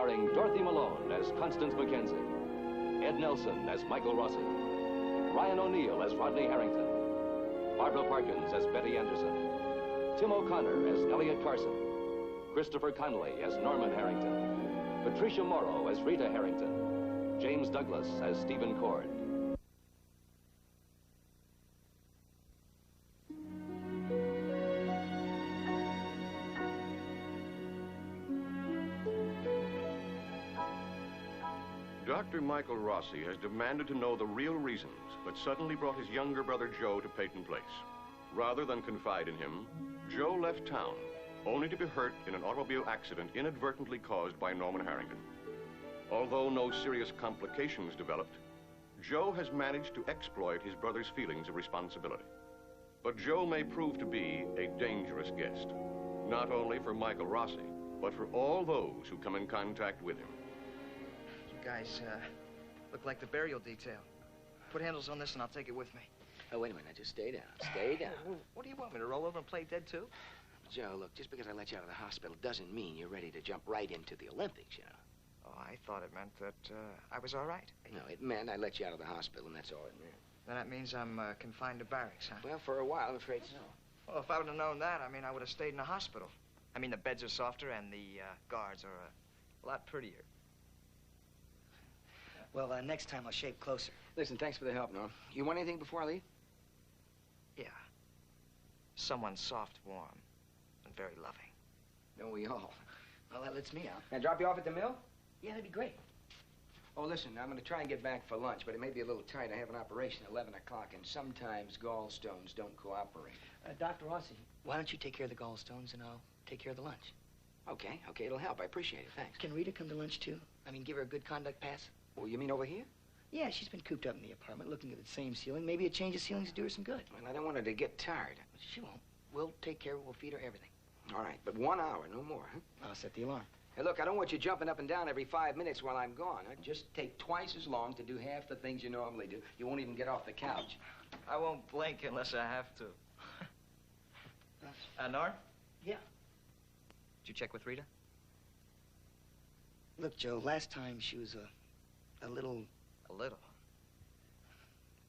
starring Dorothy Malone as Constance Mackenzie, Ed Nelson as Michael Rossi, Ryan O'Neal as Rodney Harrington, Barbara Parkins as Betty Anderson, Tim O'Connor as Elliot Carson, Christopher Connolly as Norman Harrington, Patricia Morrow as Rita Harrington, James Douglas as Stephen Cord. Dr. Michael Rossi has demanded to know the real reasons that suddenly brought his younger brother Joe to Peyton Place. Rather than confide in him, Joe left town, only to be hurt in an automobile accident inadvertently caused by Norman Harrington. Although no serious complications developed, Joe has managed to exploit his brother's feelings of responsibility. But Joe may prove to be a dangerous guest, not only for Michael Rossi, but for all those who come in contact with him. You guys look like the burial detail. Put handles on this and I'll take it with me. Oh, wait a minute. Now, just stay down. Stay down. What do you want me to roll over and play dead, too? Joe, look, just because I let you out of the hospital doesn't mean you're ready to jump right into the Olympics, you know. Oh, I thought it meant that I was all right. No, it meant I let you out of the hospital, and that's all it meant. Then that means I'm confined to barracks, huh? Well, for a while, I'm afraid so. Well, if I would have known that, I mean, I would have stayed in the hospital. I mean, the beds are softer and the guards are a lot prettier. Well, next time I'll shape closer. Listen, thanks for the help, Norm. You want anything before I leave? Yeah. Someone soft, warm, and very loving. Don't we all? Well, that lets me out. Can I drop you off at the mill? Yeah, that'd be great. Oh, listen, I'm going to try and get back for lunch, but it may be a little tight. I have an operation at 11 o'clock, and sometimes gallstones don't cooperate. Dr. Rossi, why don't you take care of the gallstones and I'll take care of the lunch? Okay, it'll help. I appreciate it. Thanks. Can Rita come to lunch, too? I mean, give her a good conduct pass? Oh, you mean over here? Yeah, she's been cooped up in the apartment looking at the same ceiling. Maybe a change of ceilings would do her some good. Well, I don't want her to get tired. She won't. We'll take care of her. We'll feed her everything. All right, but 1 hour, no more, huh? I'll set the alarm. Hey, look, I don't want you jumping up and down every 5 minutes while I'm gone. Huh? Just take twice as long to do half the things you normally do. You won't even get off the couch. I won't blink unless I have to. Norm? Yeah? Did you check with Rita? Look, Joe, last time she was a little... A little?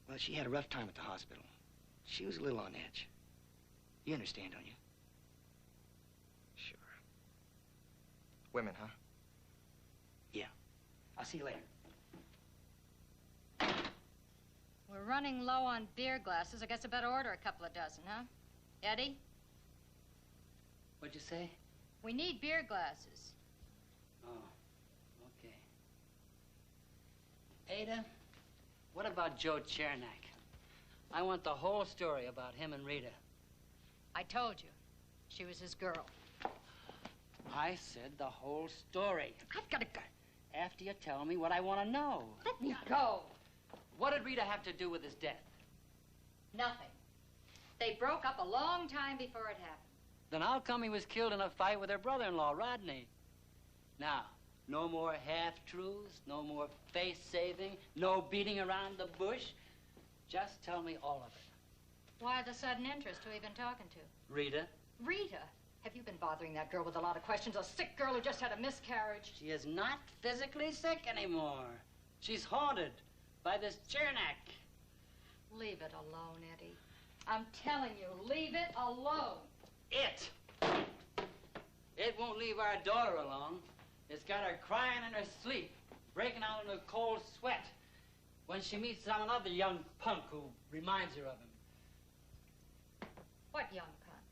Well, she had a rough time at the hospital. She was a little on edge. You understand, don't you? Sure. Women, huh? Yeah. I'll see you later. We're running low on beer glasses. I guess I better order a couple of dozen, huh? Eddie? What'd you say? We need beer glasses. Oh, okay. Ada, what about Joe Chernak? I want the whole story about him and Rita. I told you. She was his girl. I said the whole story. I've got to go. After you tell me what I want to know. Let me go. What did Rita have to do with his death? Nothing. They broke up a long time before it happened. Then how come he was killed in a fight with her brother-in-law, Rodney? Now, no more half-truths, no more face-saving, no beating around the bush. Just tell me all of it. Why the sudden interest? Who have you been talking to? Rita. Rita? Have you been bothering that girl with a lot of questions? A sick girl who just had a miscarriage? She is not physically sick anymore. She's haunted by this Chernak. Leave it alone, Eddie. I'm telling you, leave it alone. It won't leave our daughter alone. It's got her crying in her sleep, breaking out in a cold sweat when she meets some other young punk who reminds her of him. What young punk?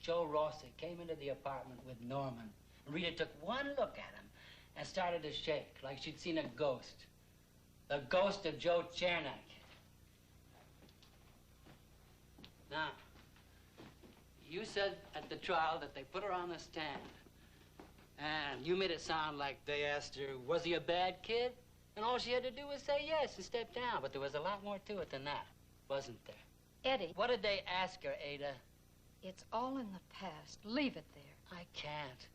Joe Rossi came into the apartment with Norman. Rita took one look at him and started to shake like she'd seen a ghost. The ghost of Joe Chernak. Now, you said at the trial that they put her on the stand. And you made it sound like they asked her, was he a bad kid? And all she had to do was say yes and step down. But there was a lot more to it than that, wasn't there? Eddie. What did they ask her, Ada? It's all in the past. Leave it there. I can't.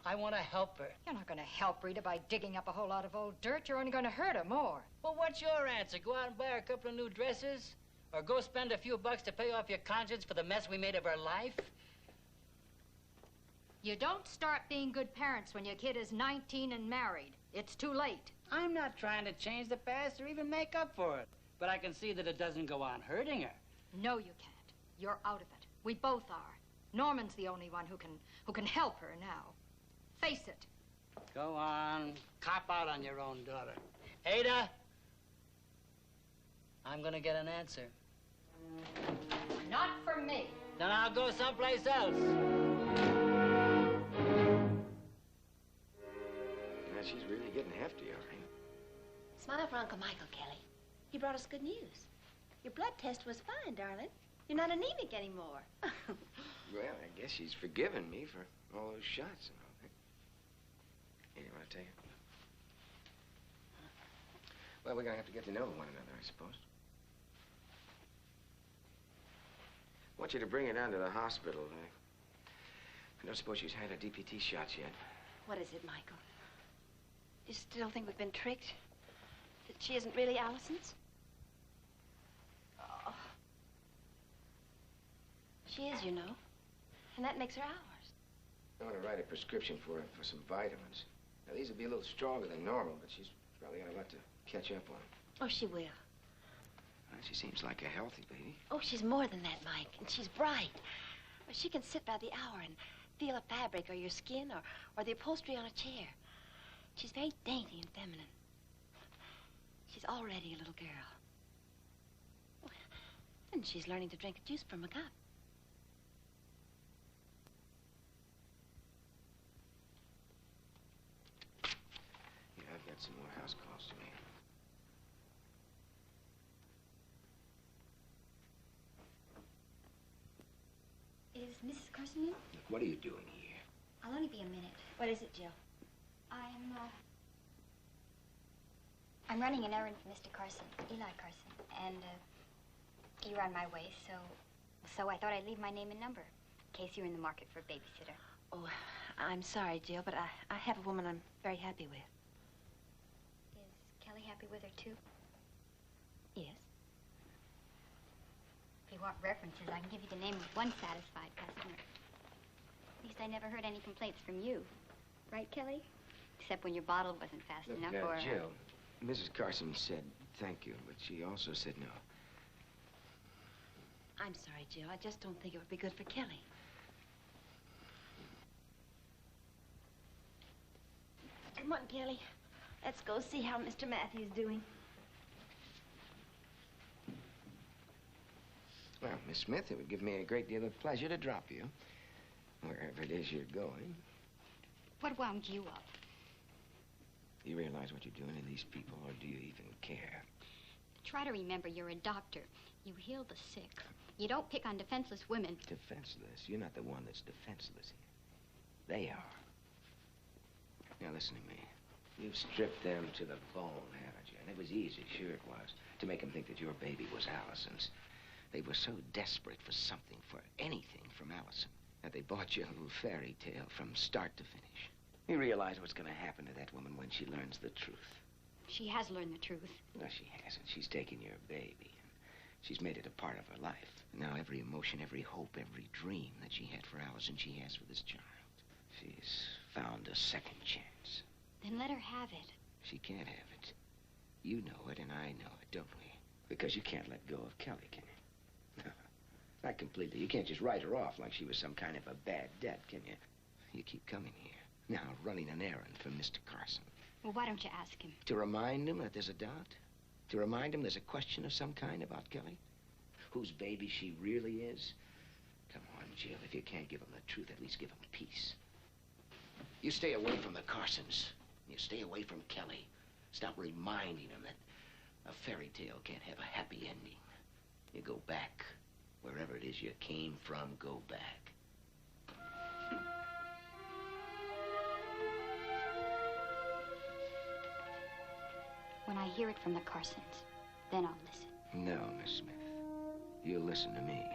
I want to help her. You're not going to help Rita by digging up a whole lot of old dirt. You're only going to hurt her more. Well, what's your answer? Go out and buy her a couple of new dresses? Or go spend a few bucks to pay off your conscience for the mess we made of her life? You don't start being good parents when your kid is 19 and married. It's too late. I'm not trying to change the past or even make up for it. But I can see that it doesn't go on hurting her. No, you can't. You're out of it. We both are. Norman's the only one who can help her now. Face it. Go on. Cop out on your own daughter. Ada, I'm gonna get an answer. Not from me. Then I'll go someplace else. Now, she's really getting hefty, all right. Smile for Uncle Michael, Kelly. He brought us good news. Your blood test was fine, darling. You're not anemic anymore. Well, I guess she's forgiven me for all those shots and all that. You want to tell you? Well, we're going to have to get to know one another, I suppose. I want you to bring her down to the hospital. I don't suppose she's had her DPT shots yet. What is it, Michael? You still think we've been tricked? That she isn't really Allison's? Oh. She is, you know. And that makes her ours. I want to write a prescription for her for some vitamins. Now, these will be a little stronger than normal, but she's probably got a lot to catch up on. Oh, she will. Well, she seems like a healthy baby. Oh, she's more than that, Mike. And she's bright. Well, she can sit by the hour and feel a fabric or your skin or the upholstery on a chair. She's very dainty and feminine. She's already a little girl. And she's learning to drink juice from a cup. Yeah, I've got some more house calls to make. Is Mrs. Carson in? Look, what are you doing here? I'll only be a minute. What is it, Jill? I'm running an errand for Mr. Carson, Eli Carson, and you're on my way, so I thought I'd leave my name and number in case you're in the market for a babysitter. Oh, I'm sorry, Jill, but I have a woman I'm very happy with. Is Kelly happy with her, too? Yes. If you want references, I can give you the name of one satisfied customer. At least I never heard any complaints from you. Right, Kelly? Except when your bottle wasn't fast Look, enough, or... Jill, Mrs. Carson said thank you, but she also said no. I'm sorry, Jill. I just don't think it would be good for Kelly. Come on, Kelly. Let's go see how Mr. Matthew's doing. Well, Miss Smith, it would give me a great deal of pleasure to drop you wherever it is you're going. What wound you up? You realize what you're doing to these people, or do you even care? Try to remember you're a doctor. You heal the sick. You don't pick on defenseless women. Defenseless? You're not the one that's defenseless here. They are. Now, listen to me. You've stripped them to the bone, haven't you? And it was easy, sure it was, to make them think that your baby was Allison's. They were so desperate for something, for anything from Allison, that they bought you a little fairy tale from start to finish. You realize what's going to happen to that woman when she learns the truth. She has learned the truth. No, she hasn't. She's taken your baby, and she's made it a part of her life. Now, every emotion, every hope, every dream that she had for Allison, she has for this child. She's found a second chance. Then let her have it. She can't have it. You know it, and I know it, don't we? Because you can't let go of Kelly, can you? No, not completely. You can't just write her off like she was some kind of a bad debt, can you? You keep coming here. Now, running an errand for Mr. Carson. Well, why don't you ask him? To remind him that there's a doubt? To remind him there's a question of some kind about Kelly? Whose baby she really is? Come on, Jill, if you can't give him the truth, at least give him peace. You stay away from the Carsons. You stay away from Kelly. Stop reminding him that a fairy tale can't have a happy ending. You go back. Wherever it is you came from, go back. When I hear it from the Carsons, then I'll listen. No, Miss Smith. You'll listen to me.